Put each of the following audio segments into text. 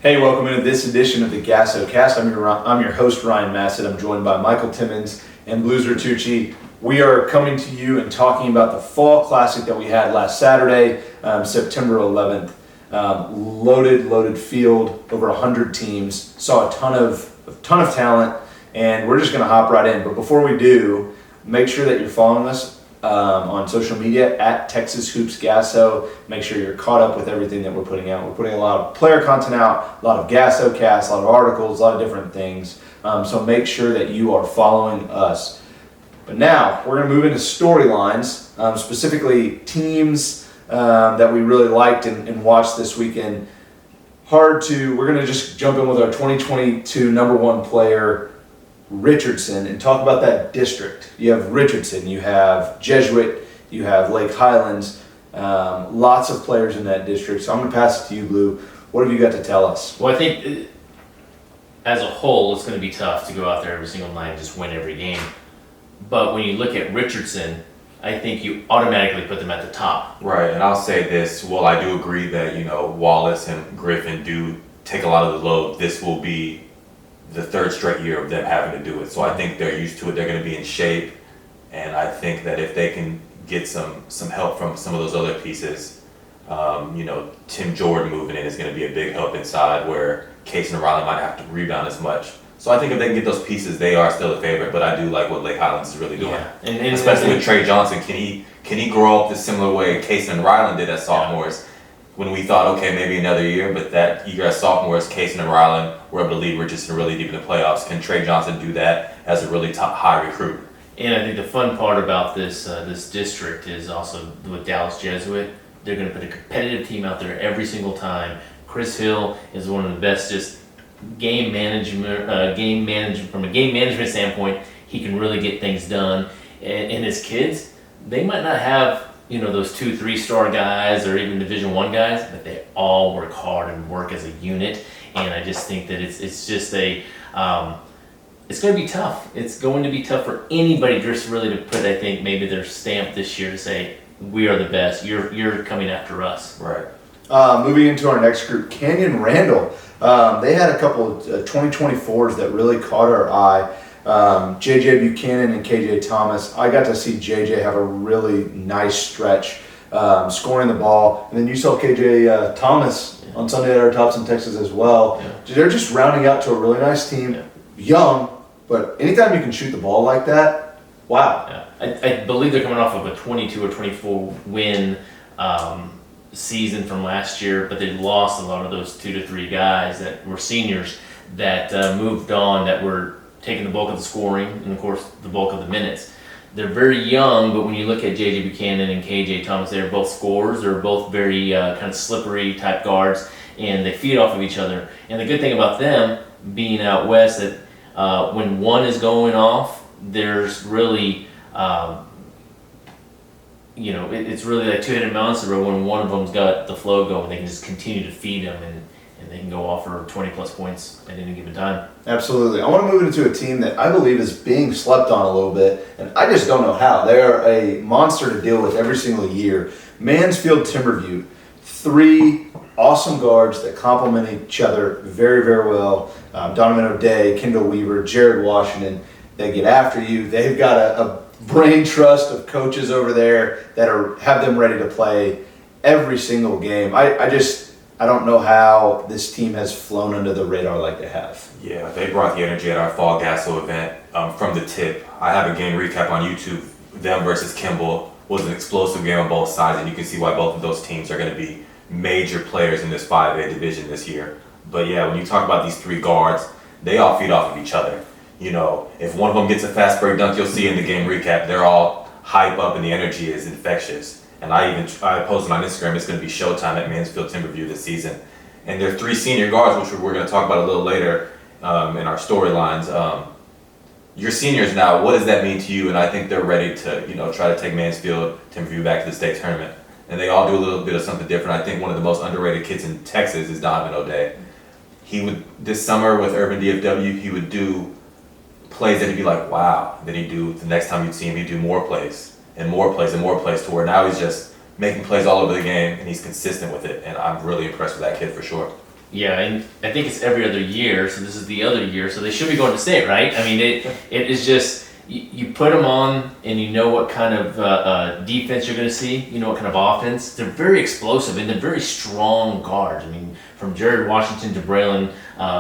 Hey, welcome into this edition of the GASOCAST. I'm your host, Ryan Massett. I'm joined by Michael Timmons and Blues Ritucci. We are coming to you and talking about the Fall Classic that we had last Saturday, September 11th. Loaded field, over 100 teams. Saw a ton of talent, and we're just going to hop right in. But before we do, make sure that you're following us on social media at Texas Hoops GASO. Make sure you're caught up with everything that we're putting out. We're putting a lot of player content out, a lot of GASOcast, a lot of articles, a lot of different things. So make sure that you are following us. But now we're going to move into storylines, specifically teams that we really liked and watched this weekend. We're going to just jump in with our 2022 number one player, Richardson, and talk about that district. You have Richardson, you have Jesuit, you have Lake Highlands, lots of players in that district. So I'm going to pass it to you, Blue. What have you got to tell us? Well, I think as a whole, it's going to be tough to go out there every single night and just win every game. But when you look at Richardson, I think you automatically put them at the top. Right, and I'll say this, while I do agree that, Wallace and Griffin do take a lot of the load, this will be the third straight year of them having to do it. So I think they're used to it, they're going to be in shape, and I think that if they can get some help from some of those other pieces, Tim Jordan moving in is going to be a big help inside where Case and Riley might have to rebound as much. So I think if they can get those pieces, they are still a favorite, but I do like what Lake Highlands is really doing. Yeah. And especially with Trey Johnson, can he grow up the similar way Case and Ryland did as sophomores? When we thought, okay, maybe another year, but that year as sophomores, Case and Ryland were able to lead Richardson really deep in the playoffs. Can Trey Johnson do that as a really top high recruit? And I think the fun part about this district is also with Dallas Jesuit. They're going to put a competitive team out there every single time. Chris Hill is one of the best just game management from a game management standpoint. He can really get things done. And his kids, they might not have those 2-3-star guys or even Division I guys, but they all work hard and work as a unit. And I just think that it's just it's going to be tough. It's going to be tough for anybody just really to put, I think, maybe their stamp this year to say, we are the best. You're coming after us. Right. Moving into our next group, Canyon Randall. They had a couple of 2024s that really caught our eye. JJ Buchanan and KJ Thomas. I got to see JJ have a really nice stretch, scoring the ball. And then you saw KJ Thomas on Sunday at our Tops in Texas as well. Yeah. They're just rounding out to a really nice team. Yeah. Young, but anytime you can shoot the ball like that, wow. Yeah. I believe they're coming off of a 22 or 24 win season from last year, but they lost a lot of those 2 to 3 guys that were seniors that moved on, that were taking the bulk of the scoring and, of course, the bulk of the minutes. They're very young, but when you look at J.J. Buchanan and K.J. Thomas, they're both scorers. They're both very kind of slippery type guards, and they feed off of each other. And the good thing about them being out west, that when one is going off, there's really, it's really like two-headed monster. When one of them's got the flow going, they can just continue to feed them, and they can go off for 20-plus points at any given time. Absolutely. I want to move into a team that I believe is being slept on a little bit, and I just don't know how. They're a monster to deal with every single year. Mansfield Timberview, 3 awesome guards that complement each other very, very well. Donovan Oday, Kendall Weaver, Jared Washington. They get after you. They've got a brain trust of coaches over there that have them ready to play every single game. I don't know how this team has flown under the radar like they have. Yeah, they brought the energy at our Fall GASO event from the tip. I have a game recap on YouTube. Them versus Campbell was an explosive game on both sides, and you can see why both of those teams are going to be major players in this 5A division this year. But yeah, when you talk about these 3 guards, they all feed off of each other. If one of them gets a fast break dunk, you'll see in the game recap, they're all hype up and the energy is infectious. And I posted on Instagram, it's going to be showtime at Mansfield Timberview this season. And there are 3 senior guards, which we're going to talk about a little later in our storylines. You're seniors now. What does that mean to you? And I think they're ready to, try to take Mansfield Timberview back to the state tournament. And they all do a little bit of something different. I think one of the most underrated kids in Texas is Donovan Oday. This summer with Urban DFW, he would do plays that he'd be like, wow. Then he'd do, the next time you'd see him, he'd do more plays and more plays and more plays to where now he's just making plays all over the game and he's consistent with it. And I'm really impressed with that kid for sure. Yeah, and I think it's every other year, so this is the other year, so they should be going to state, right? I mean, it is just, you put them on and you know what kind of defense you're going to see, you know what kind of offense. They're very explosive and they're very strong guards. I mean, from Jared Washington to Braylon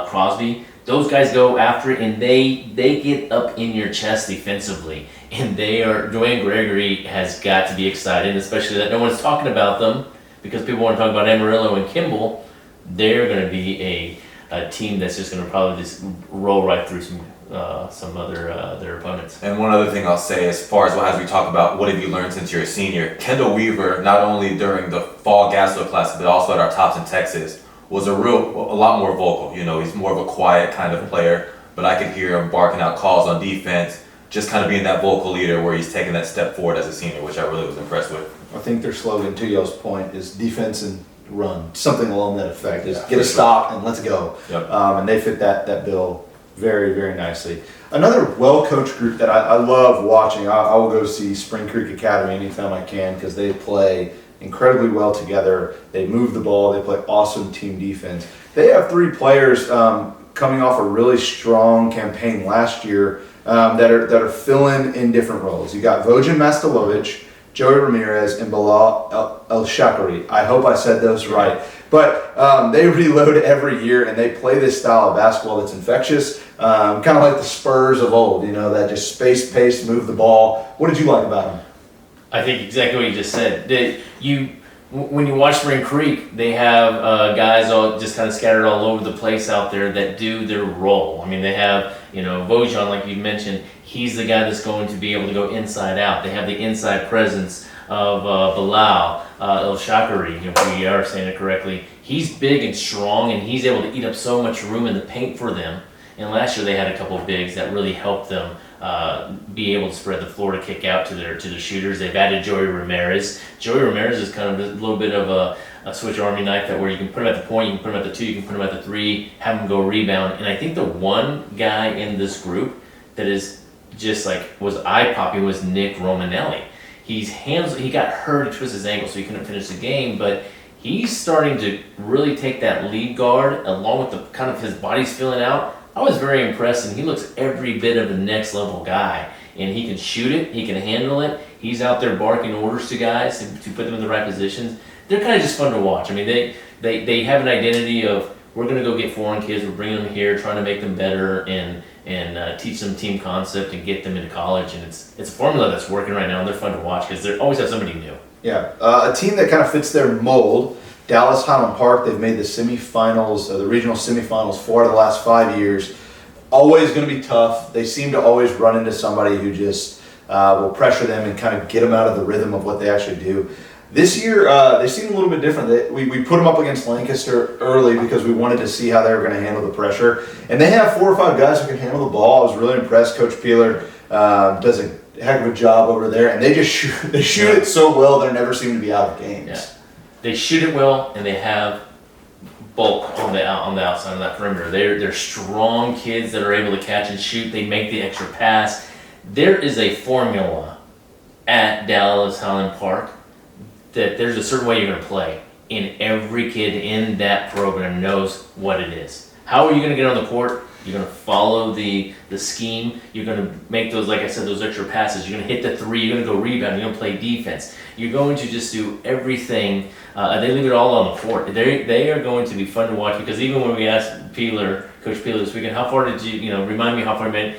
Crosby, those guys go after it and they get up in your chest defensively. And Dwayne Gregory has got to be excited, especially that no one's talking about them because people want to talk about Amarillo and Kimball. They're going to be a team that's just going to probably just roll right through some other their opponents. And one other thing I'll say, as far as we talk about what have you learned since you're a senior, Kendall Weaver, not only during the fall GASO class, but also at our Tops in Texas, was a lot more vocal. You know, he's more of a quiet kind of player, but I could hear him barking out calls on defense, just kind of being that vocal leader where he's taking that step forward as a senior, which I really was impressed with. I think their slogan, to y'all's point, is defense and run, something along that effect. Is get a stop and let's go. Yep. And they fit that bill very, very nicely. Another well-coached group that I love watching, I will go see Spring Creek Academy anytime I can because they play incredibly well together. They move the ball. They play awesome team defense. They have 3 players coming off a really strong campaign last year that are filling in different roles. You got Vojin Mastilovic, Joey Ramirez, and Balal Elshakery. I hope I said those right. But they reload every year, and they play this style of basketball that's infectious, kind of like the Spurs of old, you know, that just space, pace, move the ball. What did you like about them? I think exactly what you just said. When you watch Spring Creek, they have guys all just kind of scattered all over the place out there that do their role. I mean, they have, you know, Vojin, like you mentioned, he's the guy that's going to be able to go inside out. They have the inside presence of Balal, Elshakery, if we are saying it correctly. He's big and strong, and he's able to eat up so much room in the paint for them. And last year they had a couple of bigs that really helped them be able to spread the floor to kick out to their shooters. They've added Joey Ramirez. Joey Ramirez is kind of a little bit of a switch army knife that where you can put him at the point, you can put him at the 2, you can put him at the 3, have him go rebound. And I think the one guy in this group that is just like was eye-popping was Nick Romanelli. He got hurt, he twisted his ankle, so he couldn't finish the game, but he's starting to really take that lead guard along with the kind of his body's filling out. I was very impressed, and he looks every bit of the next level guy. And he can shoot it, he can handle it. He's out there barking orders to guys to put them in the right positions. They're kind of just fun to watch. I mean, they have an identity of we're going to go get foreign kids, we're bringing them here, trying to make them better and teach them team concept and get them into college. And it's a formula that's working right now, and they're fun to watch because they always have somebody new. Yeah, a team that kind of fits their mold. Dallas Highland Park, they've made the semifinals, the regional semifinals 4 of the last 5 years. Always going to be tough. They seem to always run into somebody who just will pressure them and kind of get them out of the rhythm of what they actually do. This year, they seem a little bit different. We put them up against Lancaster early because we wanted to see how they were going to handle the pressure. And they have 4 or 5 guys who can handle the ball. I was really impressed. Coach Peeler does a heck of a job over there. And they just shoot it so well, they never seem to be out of games. Yeah. They shoot it well, and they have bulk on the outside of that perimeter. They're strong kids that are able to catch and shoot. They make the extra pass. There is a formula at Dallas Highland Park that there's a certain way you're going to play, and every kid in that program knows what it is. How are you going to get on the court? You're going to follow the scheme. You're going to make those, like I said, those extra passes. You're going to hit the 3. You're going to go rebound. You're going to play defense. You're going to just do everything. They leave it all on the court. They are going to be fun to watch because even when we asked Coach Peeler this weekend, how far did you remind me how far you made?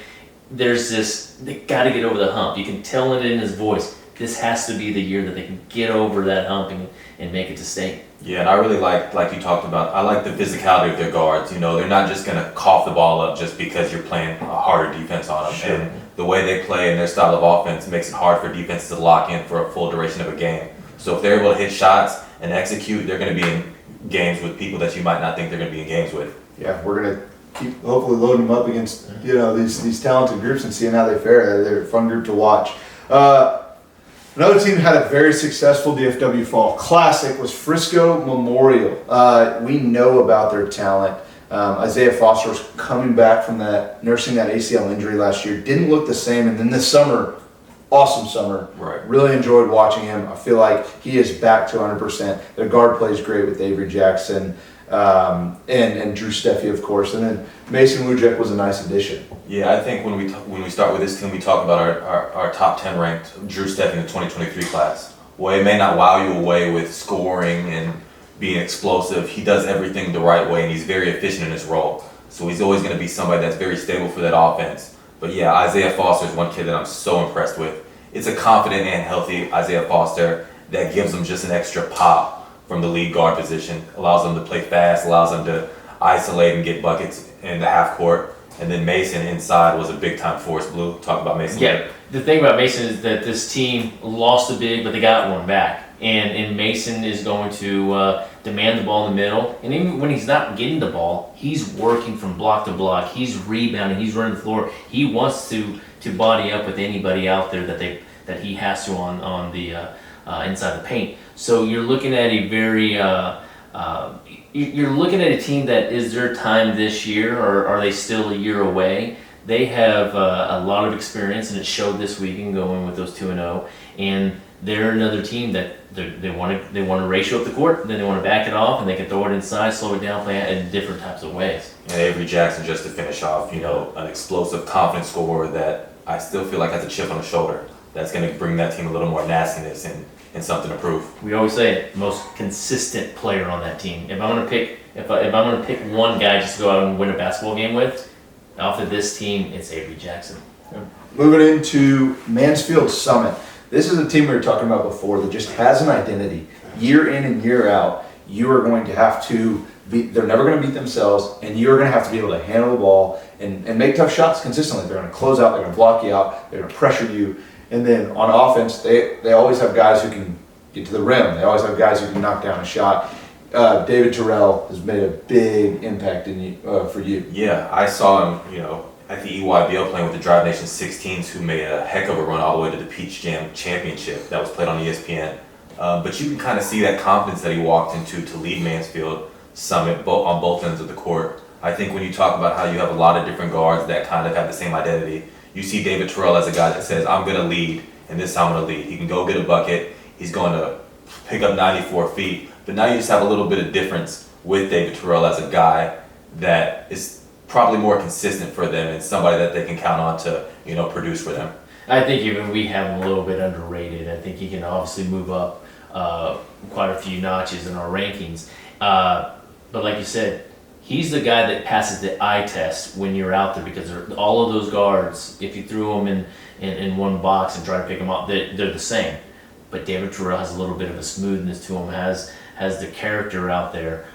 There's this, they got to get over the hump. You can tell it in his voice. This has to be the year that they can get over that hump and make it to state. Yeah, and I really like you talked about, I like the physicality of their guards. You know, they're not just going to cough the ball up just because you're playing a harder defense on them. Sure. And the way they play and their style of offense makes it hard for defense to lock in for a full duration of a game. So if they're able to hit shots and execute, they're going to be in games with people that you might not think they're going to be in games with. Yeah, we're going to keep hopefully loading them up against these talented groups and seeing how they fare. They're a fun group to watch. Another team that had a very successful DFW Fall Classic was Frisco Memorial. We know about their talent. Isaiah Foster was coming back from nursing that ACL injury last year. Didn't look the same, and then this summer, awesome summer. Right. Really enjoyed watching him. I feel like he is back to 100%. Their guard plays great with Avery Jackson. and Drew Steffi, of course, and then Mason Lujek was a nice addition. Yeah, I think when we start with this team, we talk about our top 10 ranked Drew Steffi in the 2023 class. Well, it may not wow you away with scoring and being explosive. He does everything the right way, and he's very efficient in his role. So he's always going to be somebody that's very stable for that offense. But yeah, Isaiah Foster is one kid that I'm so impressed with. It's a confident and healthy Isaiah Foster that gives him just an extra pop from the lead guard position, allows him to play fast, allows him to isolate and get buckets in the half court. And then Mason inside was a big time force. Blue, talk about Mason. Yeah, the thing about Mason is that this team lost a big, but they got one back. And Mason is going to demand the ball in the middle. And even when he's not getting the ball, he's working from block to block. He's rebounding. He's running the floor. He wants to body up with anybody out there that he has to on the inside the paint. So you're looking at a very you're looking at a team that is their time this year, or are they still a year away? They have a lot of experience, and it showed this weekend going with those 2-0. And they're another team that they want to ratio up the court, then they want to back it off, and they can throw it inside, slow it down, play it in different types of ways. And Avery Jackson, just to finish off, an explosive, confident scorer that I still feel like has a chip on his shoulder. That's going to bring that team a little more nastiness and something to prove. We always say it, most consistent player on that team. If I'm going to pick one guy just to go out and win a basketball game with, off of this team, it's Avery Jackson. Yeah. Moving into Mansfield Summit. This is a team we were talking about before that just has an identity. Year in and year out, you are going to have to they're never going to beat themselves, and you're going to have to be able to handle the ball and make tough shots consistently. They're going to close out, they're going to block you out, they're going to pressure you. And then on offense, they always have guys who can get to the rim. They always have guys who can knock down a shot. David Terrell has made a big impact for you. Yeah, I saw him, at the EYBL playing with the Drive Nation 16s, who made a heck of a run all the way to the Peach Jam Championship that was played on ESPN. But you can kind of see that confidence that he walked into to lead Mansfield Summit on both ends of the court. I think when you talk about how you have a lot of different guards that kind of have the same identity, you see David Terrell as a guy that says, I'm going to lead, and this time I'm going to lead. He can go get a bucket. He's going to pick up 94 feet. But now you just have a little bit of difference with David Terrell as a guy that is probably more consistent for them and somebody that they can count on to, produce for them. I think even we have him a little bit underrated. I think he can obviously move up quite a few notches in our rankings. But like you said, he's the guy that passes the eye test when you're out there, because all of those guards, if you threw them in one box and try to pick them up, they're the same. But David Terrell has a little bit of a smoothness to him, has the character out there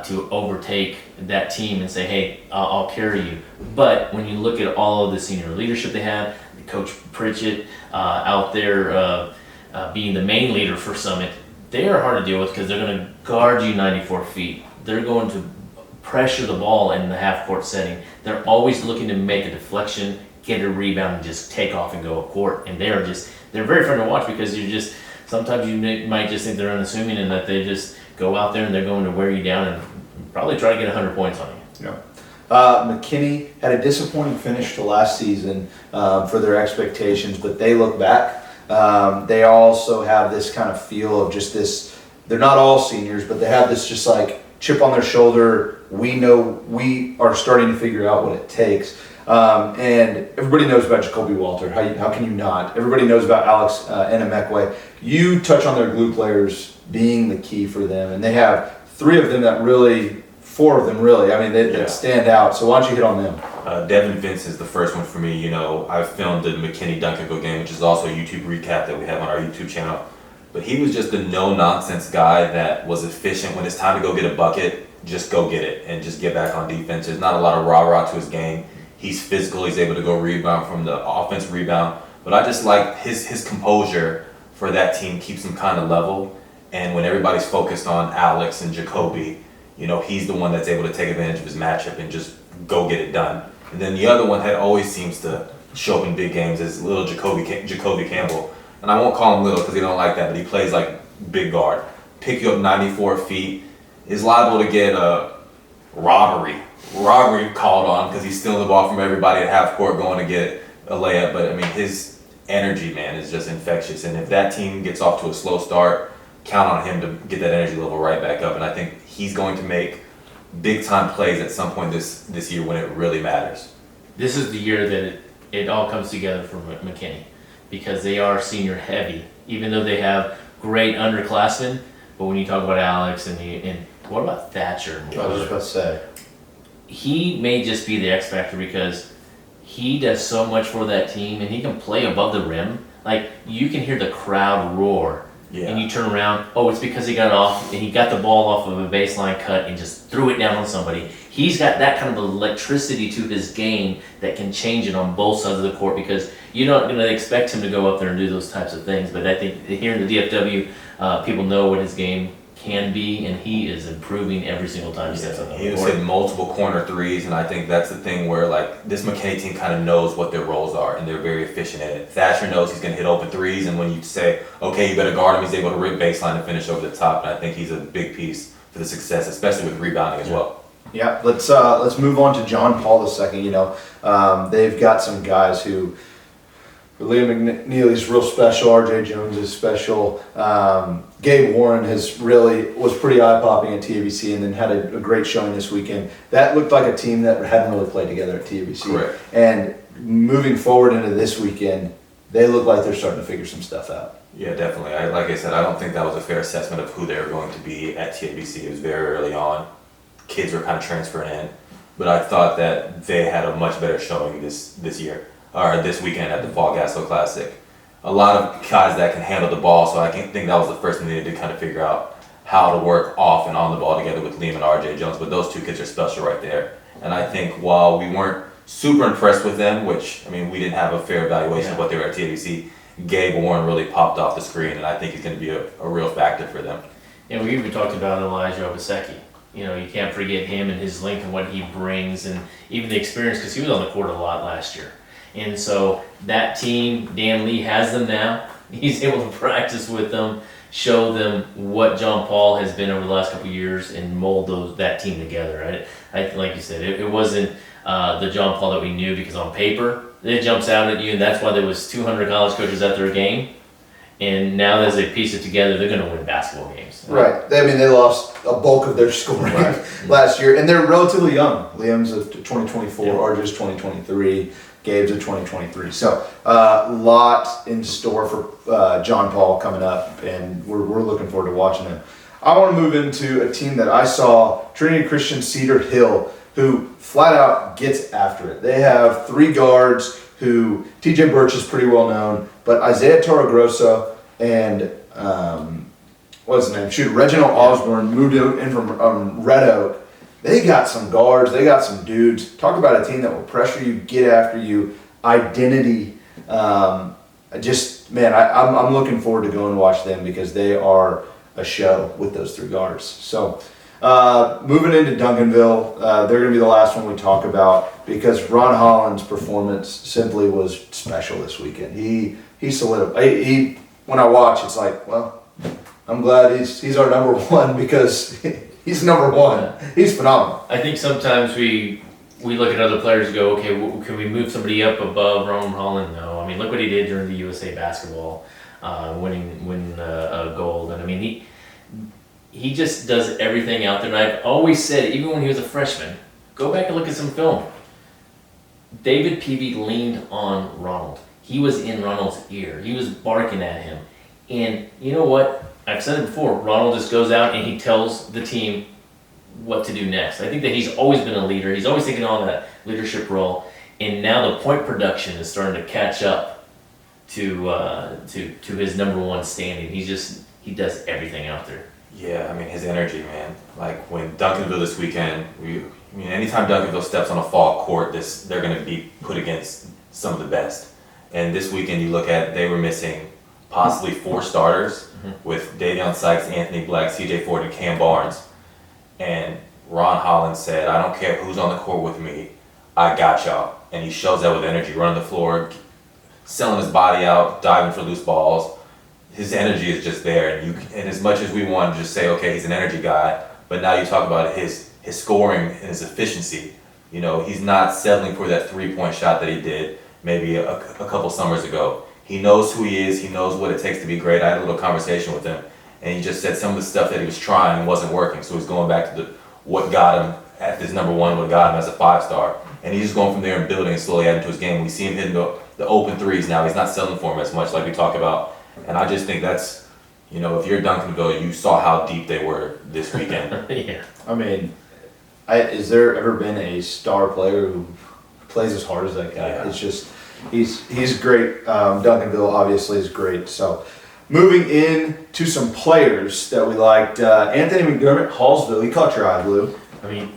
to overtake that team and say, hey, I'll carry you. But when you look at all of the senior leadership they have, Coach Pritchett out there being the main leader for Summit, they are hard to deal with because they're going to guard you 94 feet. They're going to pressure the ball in the half-court setting. They're always looking to make a deflection, get a rebound, and just take off and go up court. And they're very fun to watch because sometimes you might just think they're unassuming and that they just go out there and they're going to wear you down and probably try to get 100 points on you. Yeah. McKinney had a disappointing finish to last season for their expectations, but they look back. They also have this kind of feel of just this, they're not all seniors, but they have this just like chip on their shoulder. We know we are starting to figure out what it takes. And everybody knows about Jacoby Walter. How can you not? Everybody knows about Alex Enamekwe. You touch on their glue players being the key for them, and they have four of them really, that stand out. So why don't you hit on them? Devin Vincent is the first one for me. I filmed the McKinney Duncanville game, which is also a YouTube recap that we have on our YouTube channel. But he was just a no-nonsense guy that was efficient. When it's time to go get a bucket, just go get it and just get back on defense. There's not a lot of rah-rah to his game. He's physical. He's able to go rebound from the offensive rebound. But I just like his composure for that team keeps him kind of level. And when everybody's focused on Alex and Jacoby, he's the one that's able to take advantage of his matchup and just go get it done. And then the other one that always seems to show up in big games is little Jacovey Campbell. And I won't call him little because he don't like that, but he plays like big guard. Pick you up 94 feet, is liable to get a robbery called on because he's stealing the ball from everybody at half court going to get a layup. But his energy, man, is just infectious. And if that team gets off to a slow start, count on him to get that energy level right back up. And I think he's going to make big time plays at some point this year when it really matters. This is the year that it all comes together for McKinney, because they are senior heavy, even though they have great underclassmen. But when you talk about Alex and what about Thatcher? I was just about to say. He may just be the X factor because he does so much for that team, and he can play above the rim. Like, you can hear the crowd roar. Yeah. And you turn around, it's because he got off, and he got the ball off of a baseline cut and just threw it down on somebody. He's got that kind of electricity to his game that can change it on both sides of the court, because you're not going to expect him to go up there and do those types of things. But I think here in the DFW, people know what his game can be, and he is improving every single time he steps up on He the was court. hitting multiple corner threes, and I think that's the thing where, like, this McKinney team kind of knows what their roles are, and they're very efficient at it. Thatcher knows he's going to hit open threes, and when you say, okay, you better guard him, he's able to rip baseline and finish over the top, and I think he's a big piece for the success, especially with rebounding as well. Yeah, let's move on to John Paul a second. They've got some guys who, Liam McNeely's real special, RJ Jones is special. Gabe Warren was pretty eye-popping at TABC and then had a great showing this weekend. That looked like a team that hadn't really played together at TABC. Correct. And moving forward into this weekend, they look like they're starting to figure some stuff out. Yeah, definitely. Like I said, I don't think that was a fair assessment of who they were going to be at TABC. It was very early on. Kids were kind of transferring in. But I thought that they had a much better showing this weekend at the Fall GASO Classic. A lot of guys that can handle the ball, so I think that was the first thing they needed to kind of figure out how to work off and on the ball together with Liam and RJ Jones. But those two kids are special right there. And I think while we weren't super impressed with them, which, I mean, we didn't have a fair evaluation of what they were at TABC, Gabe Warren really popped off the screen, and I think he's going to be a real factor for them. And we even talked about Elijah Obaseki. You can't forget him and his length and what he brings, and even the experience, because he was on the court a lot last year. And so that team, Dan Lee has them now. He's able to practice with them, show them what John Paul has been over the last couple of years, and mold that team together. I like you said, it wasn't the John Paul that we knew, because on paper it jumps out at you, and that's why there was 200 college coaches at their game. And now as they piece it together, they're going to win basketball games. Right. They lost a bulk of their scoring last year, and they're relatively young. Liam's a 2024, RJ's 2023, Gabe's a 2023. So lot in store for John Paul coming up, and we're looking forward to watching him. I want to move into a team that I saw, Trinity Christian Cedar Hill, who flat out gets after it. They have three guards who, TJ Birch is pretty well known, but Isaiah Torregrosa and what's his name? Reginald Osborne moved in from Red Oak. They got some guards. They got some dudes. Talk about a team that will pressure you, get after you, identity. I'm looking forward to going and watch them, because they are a show with those three guards. So moving into Duncanville, they're going to be the last one we talk about, because Ron Holland's performance simply was special this weekend. He solidified. When I watch, it's like, well, I'm glad he's our number one, because he's number one. He's phenomenal. I think sometimes we look at other players and go, okay, can we move somebody up above Ron Holland? No. I mean, look what he did during the USA basketball, winning a gold. And I mean, he just does everything out there. And I've always said, even when he was a freshman, go back and look at some film. David Peavy leaned on Ronald. He was in Ronald's ear. He was barking at him. And you know what? I've said it before. Ronald just goes out and he tells the team what to do next. I think that he's always been a leader. He's always taken on that leadership role. And now the point production is starting to catch up to his number one standing. He does everything out there. Yeah, I mean, his energy, man. Like, when Duncanville this weekend, anytime Duncanville steps on a fall court, they're going to be put against some of the best. And this weekend, you look at, they were missing possibly 4 starters with Davion Sykes, Anthony Black, CJ Ford, and Cam Barnes. And Ron Holland said, I don't care who's on the court with me, I got y'all. And he shows that with energy, running the floor, selling his body out, diving for loose balls. His energy is just there. And as much as we want to just say, okay, he's an energy guy, but now you talk about his scoring and his efficiency. He's not settling for that 3-point shot that he did maybe a couple summers ago. He knows who he is. He knows what it takes to be great. I had a little conversation with him, and he just said some of the stuff that he was trying wasn't working. So he's going back to what got him at this number one would have got him as a 5-star. And he's just going from there and building and slowly adding to his game. We see him hitting the open threes now. He's not selling for him as much like we talk about. And I just think that's, if you're Duncanville, you saw how deep they were this weekend. Yeah. I mean, has there ever been a star player who plays as hard as that guy? Yeah. It's just, he's great. Duncanville obviously is great. So moving in to some players that we liked, Anthony McDermott, Hallsville, he caught your eye, Blue. I mean,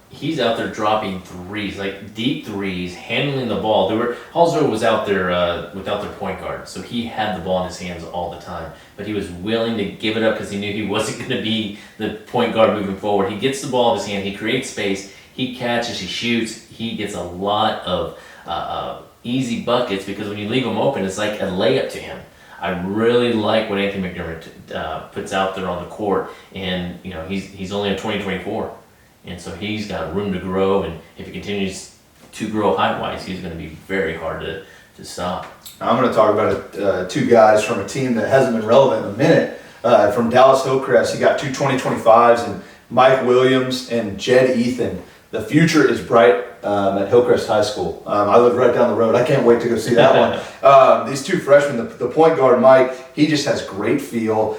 he's out there dropping threes, like deep threes, handling the ball. Hallsville was out there without their point guard, so he had the ball in his hands all the time. But he was willing to give it up because he knew he wasn't going to be the point guard moving forward. He gets the ball in his hand, he creates space, he catches, he shoots, he gets a lot of easy buckets because when you leave him open, it's like a layup to him. I really like what Anthony McDermott puts out there on the court, and he's only a 2024. And so he's got room to grow, and if he continues to grow height-wise, he's going to be very hard to stop. I'm going to talk about two guys from a team that hasn't been relevant in a minute. From Dallas Hillcrest, he got two 2025s, and Mike Williams and Jed Ethan. The future is bright at Hillcrest High School. I live right down the road. I can't wait to go see that one. These two freshmen, the point guard, Mike, he just has great feel,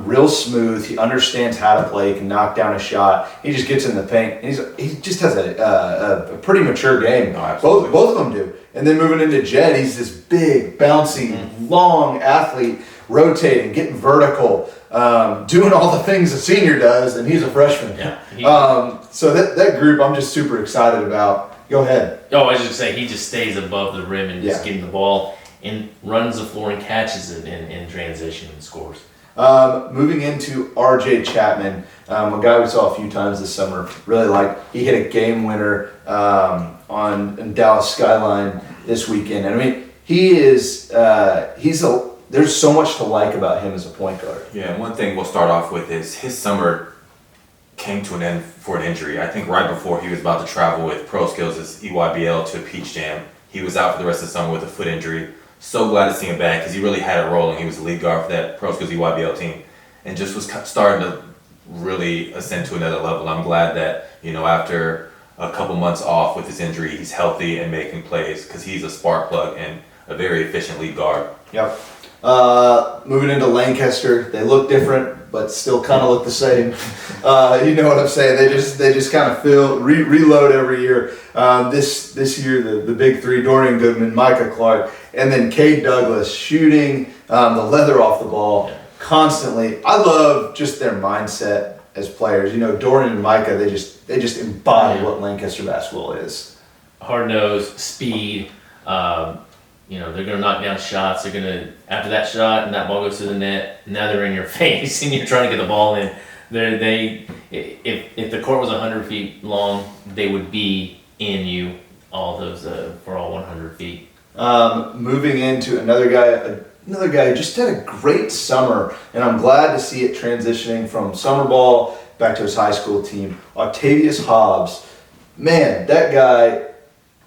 real smooth. He understands how to play. He can knock down a shot. He just gets in the paint. And he just has a pretty mature game. No, both of them do. And then moving into Jed, he's this big, bouncy, long athlete, rotating, getting vertical, doing all the things a senior does, and he's a freshman. Yeah. So that group I'm just super excited about. Go ahead. Oh, I was just saying, he just stays above the rim and just getting the ball and runs the floor and catches it in transition and scores. Moving into RJ Chatman, a guy we saw a few times this summer. Really liked. He hit a game winner on Dallas Skyline this weekend. And I mean, there's so much to like about him as a point guard. Yeah, and one thing we'll start off with is his summer came to an end for an injury. I think right before he was about to travel with Pro Skills as EYBL to Peach Jam, he was out for the rest of the summer with a foot injury. So glad to see him back because he really had it rolling. He was the lead guard for that Pro Skills EYBL team and just was starting to really ascend to another level. I'm glad that, after a couple months off with his injury, he's healthy and making plays because he's a spark plug and a very efficient lead guard. Yep. Moving into Lancaster, they look different, but still kind of look the same. You know what I'm saying? They just kind of reload every year. This year, the big three: Dorian Goodman, Micah Clark, and then Cade Douglas shooting the leather off the ball constantly. I love just their mindset as players. Dorian and Micah, they just embody what Lancaster basketball is. Hard nose, speed. They're going to knock down shots. They're going to, after that shot and that ball goes to the net, now they're in your face and you're trying to get the ball in. If the court was 100 feet long, they would be in you for all 100 feet. Moving into another guy who just had a great summer, and I'm glad to see it transitioning from summer ball back to his high school team. Autavious Hobbs, man, that guy.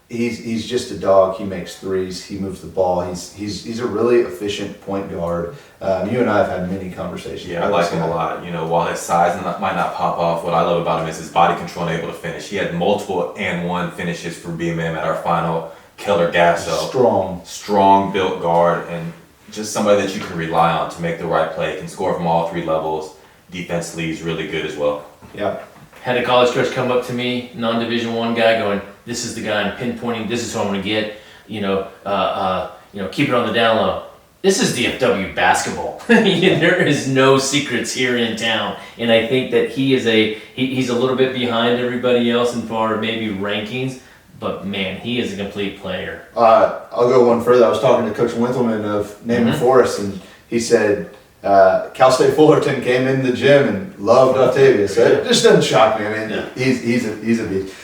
He's just a dog. He makes threes. He moves the ball. He's a really efficient point guard. You and I have had many conversations. Yeah, I like him a lot. While his size might not pop off, what I love about him is his body control and able to finish. He had multiple and one finishes for BMM at our final Keller GASO. Strong built guard and just somebody that you can rely on to make the right play. Can score from all three levels. Defensively, he's really good as well. Yeah. Had a college coach come up to me, non-Division I guy, going, "This is the guy I'm pinpointing. This is who I'm going to get. Keep it on the down low. This is DFW basketball. There is no secrets here in town." And I think that he's a little bit behind everybody else in far maybe rankings, but man, he is a complete player. I'll go one further. I was talking to Coach Winkelman of Naaman Forest, and he said Cal State Fullerton came in the gym and loved Autavious. It just doesn't shock me. I mean, he's a beast.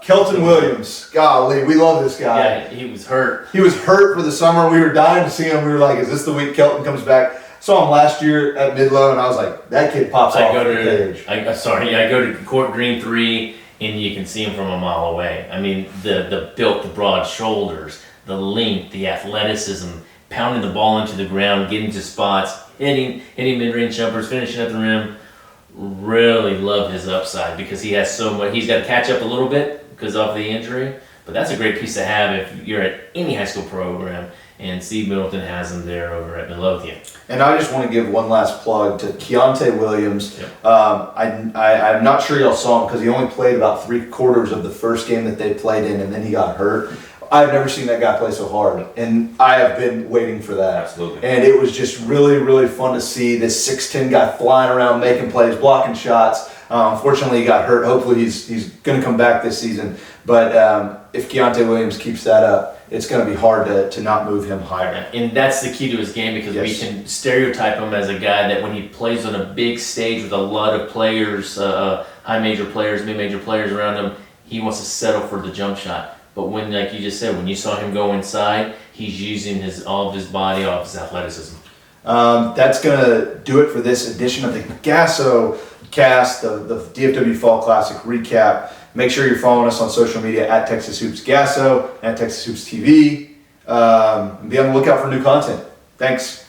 Kelton Williams, golly, we love this guy. Yeah, he was hurt. He was hurt for the summer. We were dying to see him. We were like, is this the week Kelton comes back? Saw him last year at Midlow, and I was like, that kid pops off the page. I go to Court Green 3, and you can see him from a mile away. I mean, the broad shoulders, the length, the athleticism, pounding the ball into the ground, getting to spots, hitting mid-range jumpers, finishing at the rim. really love his upside because he has so much. He's got to catch up a little bit because of the injury, but that's a great piece to have if you're at any high school program. And Steve Middleton has him there over at Midlothian. And I just want to give one last plug to Kiante Williams. Yep. I'm not sure y'all saw him because he only played about 3/4 of the first game that they played in, and then he got hurt. I've never seen that guy play so hard, and I have been waiting for that. Absolutely. And it was just really, really fun to see this 6'10" guy flying around, making plays, blocking shots. Unfortunately, he got hurt. Hopefully, he's going to come back this season. But if Kiante Williams keeps that up, it's going to be hard to not move him higher. And that's the key to his game because we can stereotype him as a guy that when he plays on a big stage with a lot of players, high major players, mid-major players around him, he wants to settle for the jump shot. But when, like you just said, when you saw him go inside, he's using all of his body, all of his athleticism. That's going to do it for this edition of the GASOCAST, the DFW Fall Classic recap. Make sure you're following us on social media at Texas Hoops GASO, at Texas Hoops TV. Be on the lookout for new content. Thanks.